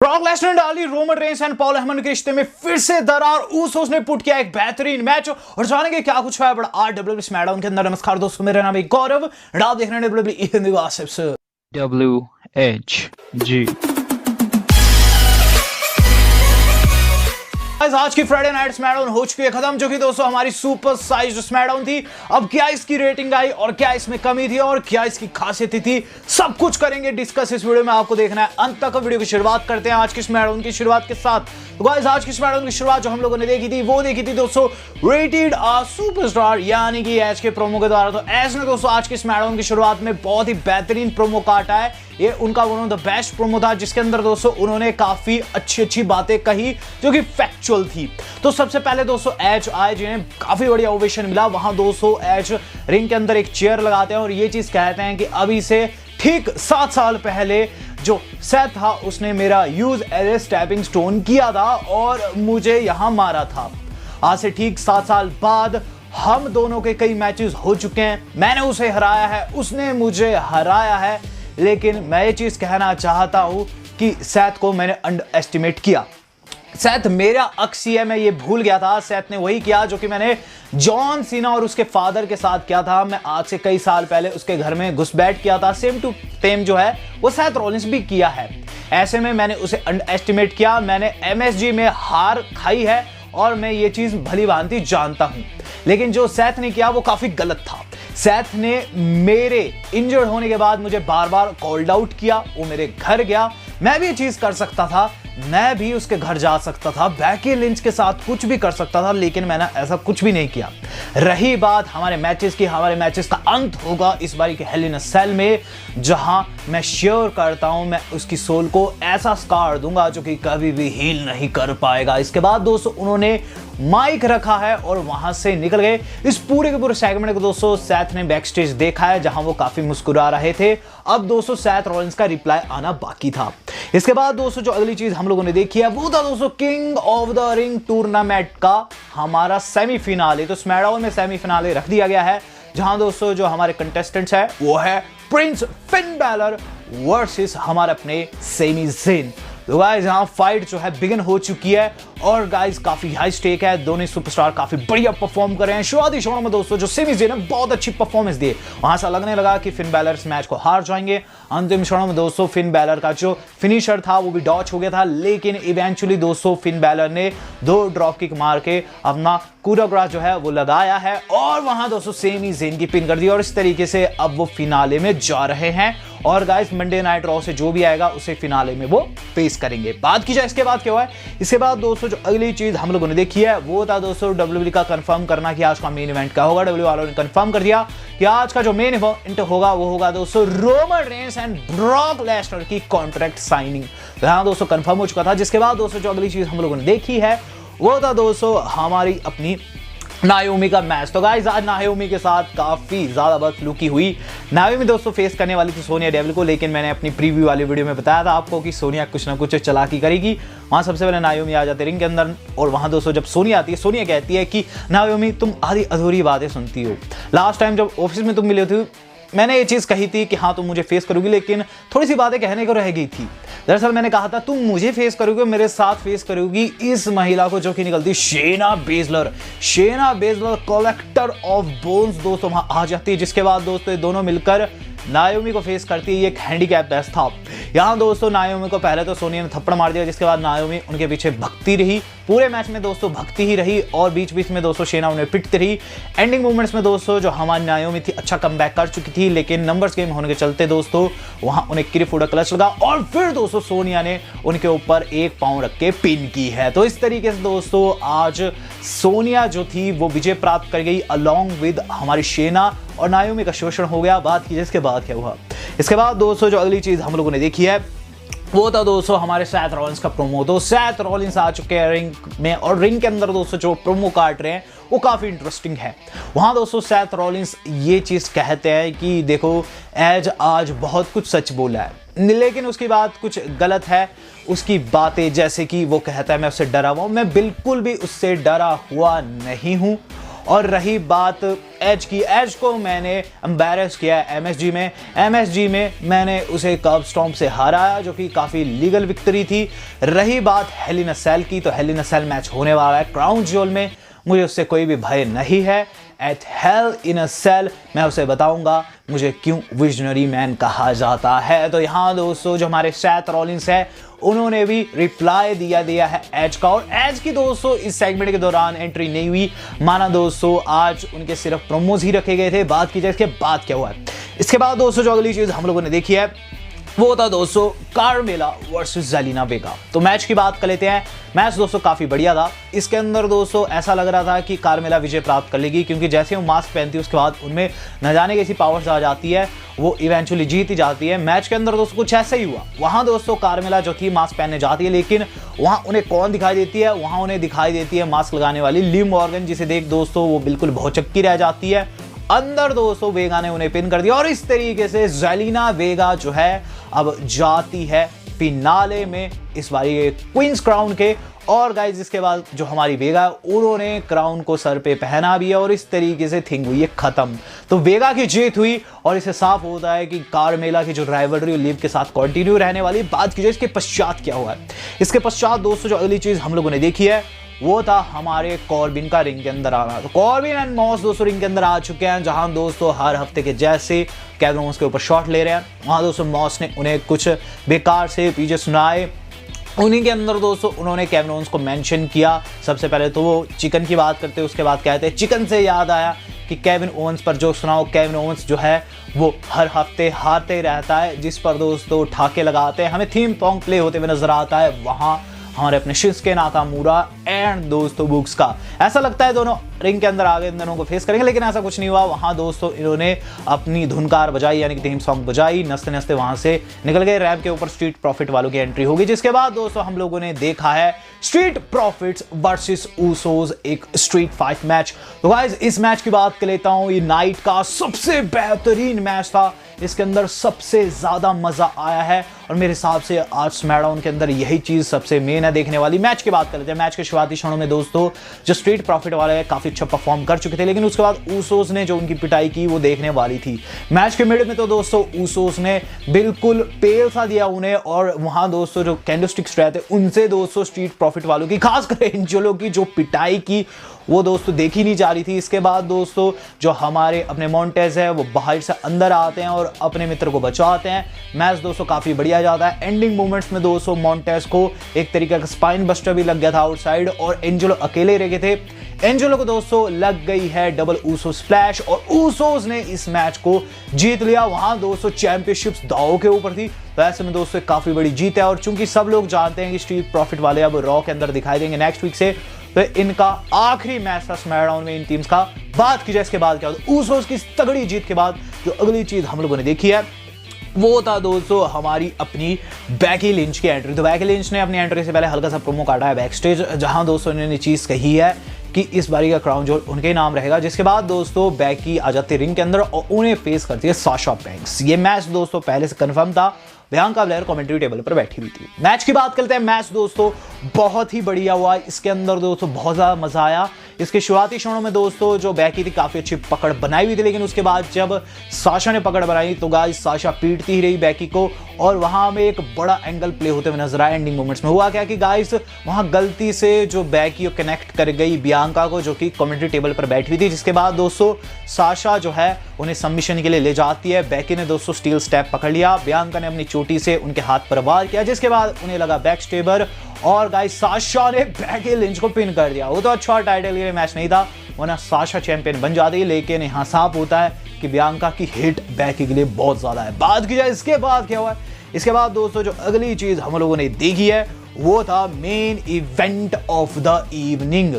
Brock Lesnar डाली Roman Reigns and Paul Heyman के रिश्ते में फिर से दरार। उस ने पुट किया एक बेहतरीन मैच और जानेंगे क्या कुछ हुआ बड़ा डब्ल्यूडब्ल्यूई स्मैकडाउन के अंदर। नमस्कार दोस्तों, मेरा नाम है गौरव और आप देख रहे हैं डब्ल्यूडब्ल्यूई हिंदी गॉसिप्स WHG। आज की फ्राइडे नाइट स्मैकडाउन हो चुकी है खत्म, जो कि दोस्तों हमारी सुपर साइज स्मैकडाउन थी। अब क्या इसकी रेटिंग आई और क्या इसमें कमी थी और क्या इसकी खासियत थी, सब कुछ करेंगे डिस्कस इस वीडियो में। आपको देखना है अंत तक। वीडियो की शुरुआत करते हैं आज की स्मैकडाउन की शुरुआत के साथ। तो गाइस, आज की स्मैकडाउन की शुरुआत जो हम लोगों ने देखी थी वो देखी थी दोस्तों रेटेड सुपरस्टार यानी कि एज के प्रोमो के द्वारा। तो एज ने दोस्तों आज की स्मैकडाउन की शुरुआत में बहुत ही बेहतरीन प्रोमो काटा है। ये उनका one of the best promo था, जिसके अंदर दोस्तों उन्होंने काफी अच्छी बातें कही जो कि फैक्चुअल थी। तो सबसे पहले दोस्तों एज आए, जिन्हें काफी बढ़िया ओवेशन मिला। वहां दोस्तों एज रिंग के अंदर एक चेयर लगाते हैं और ये चीज कहते हैं कि अभी से ठीक 7 साल पहले जो सेथ था उसने मेरा use as a stepping stone किया था और मुझे यहां मारा था। आज से ठीक 7 साल बाद हम दोनों के कई मैचेस हो चुके हैं। मैंने उसे हराया है, उसने मुझे हराया है, लेकिन मैं ये चीज कहना चाहता हूं कि सेथ को मैंने अंडर एस्टिमेट किया। सेथ मेरा अक्स ही है, मैं ये भूल गया था। सेथ ने वही किया जो कि मैंने जॉन सीना और उसके फादर के साथ किया था। मैं आज से कई साल पहले उसके घर में घुसपैठ किया था। सेम टू सेम जो है वो सेथ रॉलिंस भी किया है। ऐसे में मैंने उसे अंडर एस्टिमेट किया। मैंने MSG में हार खाई है और मैं ये चीज भली भांति जानता हूं, लेकिन जो सेथ ने किया वो काफी गलत था। सेथ ने मेरे इंजर्ड होने के बाद मुझे बार बार कॉल्ड आउट किया। वो मेरे घर गया। मैं भी ये चीज कर सकता था, मैं भी उसके घर जा सकता था, बैकी लिंच के साथ कुछ भी कर सकता था, लेकिन मैंने ऐसा कुछ भी नहीं किया। रही बात हमारे मैचेस की, हमारे मैचेस का अंत होगा इस बारी के हेल इन अ सेल में, जहां मैं श्योर करता हूं मैं उसकी सोल को ऐसा स्कार दूंगा जो कि कभी भी हील नहीं कर पाएगा। इसके बाद दोस्तों उन्होंने माइक रखा है और वहां से निकल गए। इस पूरे के पूरे सेगमेंट को दोस्तों सेथ ने बैक स्टेज देखा है, जहां वो काफी मुस्कुरा रहे थे। अब दोस्तों सेथ रॉलिंस का रिप्लाई आना बाकी था। इसके बाद दोस्तों जो अगली चीज हम लोगों ने देखी है वो था दोस्तों king of the ring tournament का हमारा सेमीफिनाले। तो स्मैकडाउन में सेमीफिनाले रख दिया गया है, जहां दोस्तों जो हमारे कंटेस्टेंट्स है वो है प्रिंस फिन बैलर वर्सेस हमारे अपने सेमी ज़ेन। तो गाइस यहां फाइट जो है बिगिन हो चुकी है और गाइस काफी हाई स्टेक है। दोनों सुपरस्टार काफी बढ़िया परफॉर्म कर रहे हैं। शुरुआती क्षणों में दोस्तों जो सेमी ज़ेन ने बहुत अच्छी परफॉर्मेंस दी, वहां से लगने लगा कि फिन बैलर इस मैच को हार जाएंगे। अंतिम क्षणों में दोस्तों फिन बैलर का जो फिनिशर था वो भी डॉच हो गया था, लेकिन इवेंचुअली दोस्तों फिन बैलर ने 2 ड्रॉप किक मार के अपना कूराग्रास जो है वो लगाया है और वहां दोस्तों सेमी ज़ेन की पिन कर दी और इस तरीके से अब वो फिनाले में जा रहे हैं। और गाइस मंडे नाइट रॉ से जो भी आएगा उसे फिनाले में वो फेस करेंगे। बात की जाए इसके बाद क्या हुआ है, इसके बाद दोस्तों जो अगली चीज हम लोगों ने देखी है वो था दोस्तों WWE का कंफर्म करना कि आज का मेन इवेंट क्या होगा। WWE वालों ने कंफर्म कर दिया कि आज का जो मेन इवेंट होगा वो होगा दोस्तों Roman Reigns and Brock Lesnar की कॉन्ट्रैक्ट साइनिंग। तो यहां दोस्तों कंफर्म हो चुका था। जिसके बाद दोस्तों जो अगली चीज हम लोगों ने देखी है वो था दोस्तों हमारी अपनी नायोमी का मैच। तो गाइस आज नायोमी के साथ काफी ज्यादा बदसलूकी हुई। नायोमी दोस्तों फेस करने वाली थी सोनिया डेविल को, लेकिन मैंने अपनी प्रीव्यू वाली वीडियो में बताया था आपको कि सोनिया कुछ ना कुछ चालाकी करेगी। वहां सबसे पहले नायोमी आ जाते रिंग के अंदर और वहां दोस्तों जब सोनिया आती है, सोनिया कहती है कि नायोमी तुम आधी अधूरी बातें सुनती हो। लास्ट टाइम जब ऑफिस में तुम मिले थे मैंने ये चीज कही थी कि हाँ तुम मुझे फेस करोगी, लेकिन थोड़ी सी बातें कहने को रह गई थी। दरअसल मैंने कहा था तुम मुझे फेस करोगे, मेरे साथ फेस करोगी इस महिला को जो कि निकलती शेना Baszler. शेना Baszler collector of bones दोस्तों वहां आ जाती है। जिसके बाद दोस्तों ये दोनों मिलकर नायोमी को फेस करती है। ये एक हैंडीकैप मैच था। यहाँ दोस्तों नायोमी को पहले तो सोनिया ने थप्पड़ मार दिया, जिसके बाद नायोमी उनके पीछे भगती रही। पूरे मैच में दोस्तों भगती ही रही और बीच बीच में दोस्तों शेना उन्हें पिटती रही। एंडिंग मूवमेंट्स में दोस्तों जो हमारी नायोमी थी अच्छा कमबैक कर चुकी थी, लेकिन नंबर्स गेम होने के चलते दोस्तों वहां उन्हें किरीफुड़ा क्लच लगा और फिर दोस्तों सोनिया ने उनके ऊपर 1 पांव रख के पिन की है। तो इस तरीके से दोस्तों आज सोनिया जो थी वो विजय प्राप्त कर गई अलॉन्ग विद हमारी शेना और नायोमी का शोषण हो गया। बात की इसके बाद क्या हुआ, इसके बाद दोस्तों जो अगली चीज हम लोगों ने देखी है वो था दोस्तों हमारे सेथ रॉलिंस का प्रोमो। तो सेथ रॉलिंस आ चुके हैं रिंग में और रिंग के अंदर दोस्तों जो प्रोमो काट रहे हैं वो काफी इंटरेस्टिंग है। वहां दोस्तों सेथ रॉलिंस ये चीज कहते हैं कि देखो एज आज बहुत कुछ सच बोला है, लेकिन उसकी बात कुछ गलत है। उसकी बातें जैसे कि वो कहता है मैं उससे डरा हुआ हूं, मैं बिल्कुल भी उससे डरा हुआ नहीं हूं और रही बात एज की, एज को मैंने एम्बैरस किया एमएसजी में मैंने उसे कर्ब स्टॉम्प से हराया, जो कि काफ़ी लीगल विक्ट्री थी। रही बात हेल इन अ सेल की, तो हेल इन अ सेल मैच होने वाला है क्राउन ज्वेल में, मुझे उससे कोई भी भय नहीं है। एट हेल इन अ सेल मैं उसे बताऊंगा मुझे क्यों विजनरी मैन कहा जाता है। तो यहाँ दोस्तों जो हमारे सैथ रॉलिंस है उन्होंने भी रिप्लाई दिया है एज का, और एज की दोस्तों इस सेगमेंट के दौरान एंट्री नहीं हुई, माना दोस्तों आज उनके सिर्फ प्रोमोज ही रखे गए थे। बात की जाए इसके बाद क्या हुआ है, इसके बाद दोस्तों जो अगली चीज हम लोगों ने देखी है वो था दोस्तों कार्मेला वर्सेस जेलिना वेगा। तो मैच की बात कर लेते हैं। मैच दोस्तों काफी बढ़िया था। इसके अंदर दोस्तों ऐसा लग रहा था कि कार्मेला विजय प्राप्त कर लेगी, क्योंकि जैसे वो मास्क पहनती है उसके बाद उनमें न जाने कैसी पावर्स आ जाती है, वो इवेंचुअली जीत ही जाती है। मैच के अंदर दोस्तों कुछ ऐसा ही हुआ। वहां दोस्तों कार्मेला जो थी मास्क पहनने जाती है, लेकिन वहां उन्हें कौन दिखाई देती है, वहां उन्हें दिखाई देती है मास्क लगाने वाली लिव मॉर्गन, जिसे देख दोस्तों वो बिल्कुल भौचक्की रह जाती है। अंदर दोस्तों वेगा ने उन्हें पिन कर दिया, और इस तरीके से जेलिना वेगा जो है अब जाती है फिनाले में इस बारी क्वींस क्राउन के। और गाइज इसके बाद जो हमारी वेगा उन्होंने क्राउन को सर पे पहना भी है, और इस तरीके से थिंग हुई है खत्म। तो वेगा की जीत हुई, और इससे साफ होता है कि कार्मेला की जो राइवलरी लिव के साथ कंटिन्यू रहने वाली। बात कीजिए इसके पश्चात क्या हुआ है। इसके पश्चात दोस्तों जो अगली चीज हम लोगों ने देखी है वो था हमारे कॉर्बिन का रिंग के अंदर आना। तो कॉर्बिन एंड मॉस दोस्तों रिंग के अंदर आ चुके हैं, जहां दोस्तों हर हफ्ते के जैसे केविन ओवेंस के ऊपर शॉट ले रहे हैं। वहां दोस्तों मॉस ने उन्हें कुछ बेकार से पीछे सुनाए। उन्हीं के अंदर दोस्तों उन्होंने केविन ओवेंस को मेंशन किया। सबसे पहले तो वो चिकन की बात करते, उसके बाद कहते हैं चिकन से याद आया कि केविन ओवेंस पर जो सुनाओ, केविन ओवेंस जो है वो हर हफ्ते हारते रहता है, जिस पर दोस्तों ठाके लगाते हैं। हमें थीम सॉन्ग प्ले होते हुए नजर आता है वहां हमारे अपने शिंसुके नाकामुरा एंड दोस्तों बुक्स का। ऐसा लगता है दोनों रिंग के अंदर आगे इन दोनों को फेस करेंगे, लेकिन ऐसा कुछ नहीं हुआ। वहां दोस्तों इन्होंने अपनी धुनकार बजाई, यानी कि थीम सॉन्ग बजाई, नचते नचते वहां से निकल गए। रैंप के ऊपर स्ट्रीट प्रॉफिट वालों की एंट्री होगी, जिसके बाद दोस्तों हम लोगों ने देखा है स्ट्रीट प्रॉफिट्स वर्सेस ऊसोस, एक स्ट्रीट फाइट मैच। तो गाइस इस मैच की बात कर लेता हूं, ये नाइट का सबसे बेहतरीन मैच था। इसके अंदर सबसे ज्यादा मजा आया है, और मेरे हिसाब से आज स्मैकडाउन के अंदर यही चीज सबसे मेन है देखने वाली। मैच की बात कर लेते हैं। मैच के शुरुआती क्षणों में दोस्तों जो स्ट्रीट प्रॉफिट वाले काफी अच्छा परफॉर्म कर चुके थे, लेकिन उसके बाद ऊसोस ने जो उनकी पिटाई की वो देखने वाली थी। मैच के मिड में तो दोस्तों ऊसोस ने बिल्कुल पेल सा दिया उन्हें, और वहां दोस्तों जो कैंडलस्टिक्स रहते उनसे दोस्तों स्ट्रीट प्रॉफिट वालों की, खासकर एंजेलो की जो पिटाई की वो दोस्तों देखी नहीं जा रही थी। इसके बाद दोस्तों जो हमारे अपने मोंटेज है वो बाहर से अंदर आते हैं और अपने मित्र को बचाते हैं। मैच दोस्तों काफी बढ़िया जाता है। एंडिंग मोमेंट्स में दोस्तों मोंटेज को एक तरीके का स्पाइन बस्टर भी लग गया था आउटसाइड, और एंजेलो अकेले रह गए थे। एंजेलो को दोस्तों लग गई है डबल ऊसो स्प्लैश, और ऊसोस ने इस मैच को जीत लिया। वहां दोस्तों चैंपियनशिप्स दांव के ऊपर थी, तो ऐसे में दोस्तों काफी बड़ी जीत है। और चूंकि सब लोग जानते हैं कि स्ट्रीट प्रॉफिट वाले अब रॉ के अंदर दिखाई देंगे नेक्स्ट वीक से, तो इनका आखिरी मैच था स्मैकडाउन में इन टीम्स का। बात की जाए इसके बाद क्या होता है, ऊसोस की तगड़ी जीत के बाद जो अगली चीज हम लोगों ने देखी है वो था दोस्तों हमारी अपनी बैकी लिंच की एंट्री। तो बैकी लिंच ने अपनी एंट्री से पहले हल्का सा प्रोमो काटा है बैक स्टेज, जहां दोस्तों इन्होंने चीज कही है कि इस बारी का क्राउन जो उनके नाम रहेगा। जिसके बाद दोस्तों बैकी आ जाती है रिंग के अंदर और उन्हें फेस करती है साशा बैंक्स। ये मैच दोस्तों पहले से कंफर्म था, बियांका ब्लेयर कमेंट्री टेबल पर बैठी हुई थी। मैच की बात करते हैं। मैच दोस्तों बहुत ही बढ़िया हुआ, इसके अंदर दोस्तों बहुत ज्यादा मजा आया। इसके शुरुआती क्षणों में दोस्तों जो बैकी थी काफी अच्छी पकड़ बनाई हुई थी, लेकिन उसके बाद जब साशा ने पकड़ बनाई तो गाइस साशा पीटती ही रही बैकी को, और वहां में एक बड़ा एंगल प्ले होते हुए नजर आया। एंडिंग मोमेंट्स में हुआ क्या कि गाइस वहां गलती से जो बैकी को कनेक्ट कर गई बियांका को, जो कि कमेंट्री टेबल पर बैठी हुई थी। जिसके बाद दोस्तों साशा जो है उन्हें सबमिशन के लिए ले जाती है। बैकी ने दोस्तों स्टील स्टेप पकड़ लिया, बियांका ने अपनी चोटी से उनके हाथ पर वार किया, जिसके बाद उन्हें लगा बैक स्टेबर, और गाइस साशा ने बैकी लिंच को पिन कर दिया। वो तो अच्छा टाइटल के लिए मैच नहीं था, वरना साशा चैंपियन बन जाती, लेकिन यहां साफ होता है कि बियांका की हिट बैकी के लिए बहुत ज्यादा है। बात की जाए इसके बाद क्या हुआ, इसके बाद दोस्तों जो अगली चीज हम लोगों ने देखी है वो था main event of the evening.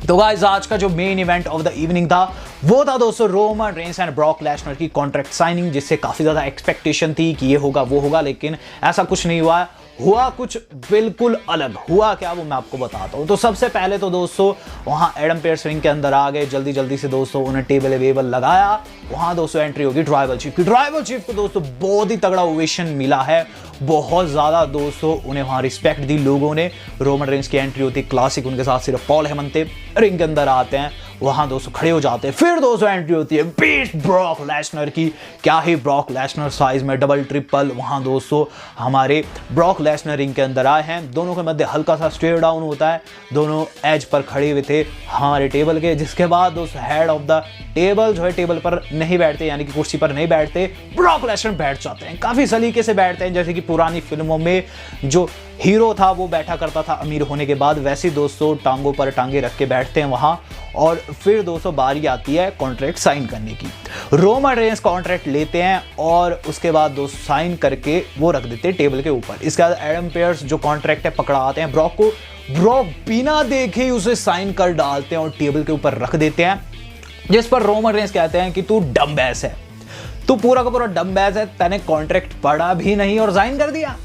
तो गाइस आज का जो main event of the evening था वो था दोस्तों Roman Reigns and Brock Lesnar की कॉन्ट्रैक्ट साइनिंग, जिससे काफी ज्यादा एक्सपेक्टेशन थी कि ये होगा वो होगा, लेकिन ऐसा कुछ नहीं हुआ। हुआ कुछ बिल्कुल अलग। हुआ क्या वो मैं आपको बताता हूं। तो सबसे पहले तो दोस्तों वहां एडम पेयर्स रिंग के अंदर आ गए, जल्दी जल्दी से दोस्तों उन्हें टेबल वेबल लगाया। वहां दोस्तों एंट्री होगी ट्राइबल चीफ की। ट्राइबल चीफ को दोस्तों बहुत ही तगड़ा ओवेशन मिला है, बहुत ज्यादा दोस्तों उन्हें वहां रिस्पेक्ट दी लोगों ने। रोमन रेंस की एंट्री होती क्लासिक, उनके साथ सिर्फ पॉल हेमन थे, रिंग के अंदर आते हैं। वहां दोस्तों खड़े हो जाते हैं। फिर दोस्तों एंट्री होती है बीस्ट ब्रॉक लेसनर की। क्या ही ब्रॉक लेसनर साइज में डबल ट्रिपल, वहां दोस्तों हमारे ब्रॉक लेसनर रिंग के अंदर आए हैं। दोनों के मध्य हल्का सा स्टेयर डाउन होता है, दोनों एज पर खड़े हुए थे हमारे टेबल के। जिसके बाद दोस्तों हेड ऑफ द टेबल जो है टेबल पर नहीं बैठते, यानी कि कुर्सी पर नहीं बैठते, ब्रॉक लेसनर बैठ जाते हैं। काफी सलीके से बैठते हैं, जैसे कि पुरानी फिल्मों में जो हीरो था वो बैठा करता था अमीर होने के बाद, वैसे दोस्तों टांगों पर टांगे रख के बैठते हैं वहां। और फिर दोस्तों बारी आती है कॉन्ट्रैक्ट साइन करने की। रोमन रेंस कॉन्ट्रैक्ट लेते हैं और उसके बाद दोस्तों साइन करके वो रख देते हैं टेबल के ऊपर। इसके बाद एडम पेयर्स जो कॉन्ट्रैक्ट है पकड़ा आते हैं ब्रॉक को। ब्रॉक बिना देखे ही उसे साइन कर डालते हैं और टेबल के ऊपर रख देते हैं, जिस पर रोमन रेंस कहते हैं कि तू डम्बैस है, तू पूरा का पूरा डम्बैस है, तूने कॉन्ट्रैक्ट पढ़ा भी नहीं और साइन कर दिया।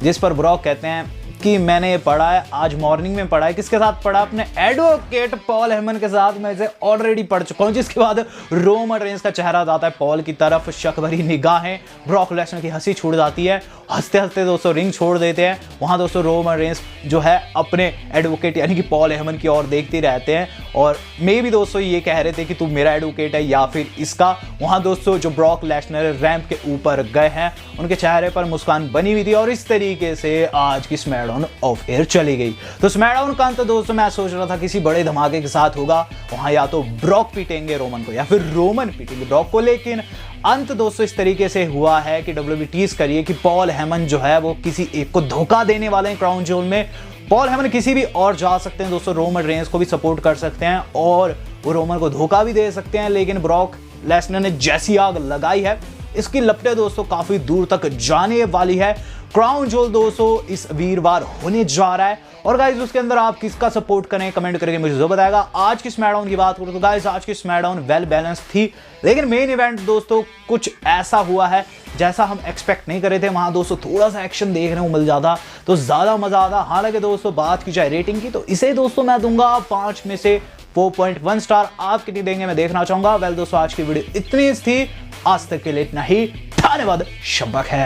जिस पर ब्रॉक कहते हैं कि मैंने ये पढ़ा है, आज मॉर्निंग में पढ़ा है। किसके साथ पढ़ा? अपने एडवोकेट पॉल हेमन के साथ, मैं इसे ऑलरेडी पढ़ चुका हूं। जिसके बाद रोमन रेंस का चेहरा जाता है पॉल की तरफ, शक भरी निगाहें, ब्रॉक लेसनर की हंसी छूट जाती है, हंसते हंसते दोस्तों रिंग छोड़ देते हैं। वहां दोस्तों रोमन रेंस जो है अपने एडवोकेट यानी कि पॉल हेमन की ओर देखते रहते हैं और मे भी दोस्तों ये कह रहे थे कि तू मेरा एडवोकेट है या फिर इसका। वहां दोस्तों जो ब्रॉक लेसनर रैंप के ऊपर गए हैं उनके चेहरे पर मुस्कान बनी हुई थी और इस तरीके से आज की स्मैकडाउन ऑफ एयर चली गई। तो स्मैकडाउन का अंत दोस्तों मैं सोच रहा था किसी बड़े धमाके के साथ होगा, वहां या तो ब्रॉक पीटेंगे रोमन को या फिर रोमन पीटेंगे ब्रॉक को, लेकिन अंत दोस्तों इस तरीके से हुआ है कि WWE टीज करिए कि पॉल हेमन जो है वो किसी एक को धोखा देने वाले हैं क्राउन जोल में। पॉल हेमन किसी भी और जा सकते हैं दोस्तों, रोमन रेंस को भी सपोर्ट कर सकते हैं और वो रोमन को धोखा भी दे सकते हैं, लेकिन ब्रॉक लेसनर ने जैसी आग लगाई है इसकी लपटें दोस्तों काफी दूर तक जाने वाली है। क्राउन जोल दोस्तों इस वीरवार होने जा रहा है और गाइस उसके अंदर आप किसका सपोर्ट करें कमेंट करके मुझे जरूर बताएगा। आज की स्मैकडाउन की बात करूं तो गाइस आज की स्मैकडाउन वेल बैलेंस थी, लेकिन मेन इवेंट दोस्तों कुछ ऐसा हुआ है जैसा हम एक्सपेक्ट नहीं कर रहे थे। वहां दोस्तों थोड़ा सा एक्शन देखने को मिल जाता तो ज्यादा मजा आता। हालांकि दोस्तों बात की जाए रेटिंग की तो इसे दोस्तों मैं दूंगा 5 में से 4.1 स्टार। आप कितनी देंगे मैं देखना चाहूंगा। वेल दोस्तों आज की वीडियो इतनी थी, आज तक के लिए इतना ही। धन्यवाद, शब्बा खैर।